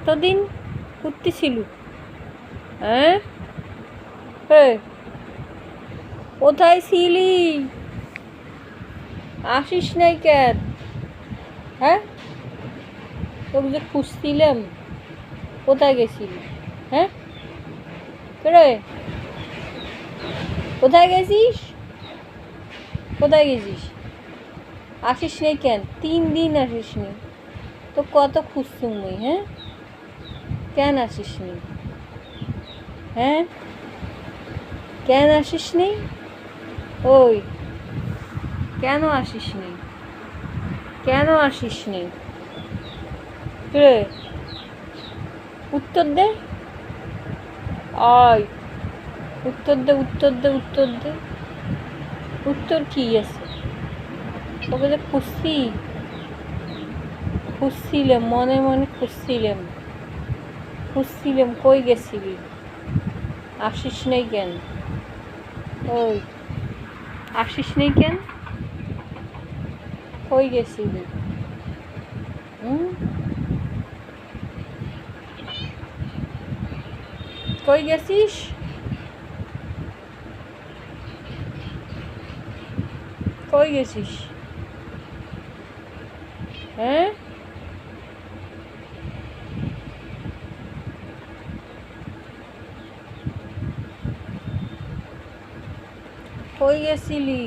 এতদিন করতেছিল? হ্যাঁ, কোথায় ছিলি? আসিস নাই কেন? হ্যাঁ, তোকে যে খুঁজছিলাম, কোথায় গেছিলি? হ্যাঁ, রে কোথায় গেছিস? কোথায় গেছিস? আসিস নাই কেন? 3 দিন আসিস নি তো, কত খুঁজছুম মুই। হ্যাঁ, কেন আসিস নি? হ্যাঁ, কেন আসিস নি? ওই, কেন আসিস নি? কেন আসিস নি? রে, উত্তর দে। আয়, উত্তর দে, উত্তর দে, উত্তর দে। উত্তর কি আছে? তোকে যে খুঁজছিলাম, মনে মনে খুঁজছিলাম, কই গেছিলি? আসিস নাই কেন? ওই, আসিস নাই কেন? কই গেছিলি? হুম, কই গেছিস? কই গেছিস? হ্যাঁ, কই গেছিলি?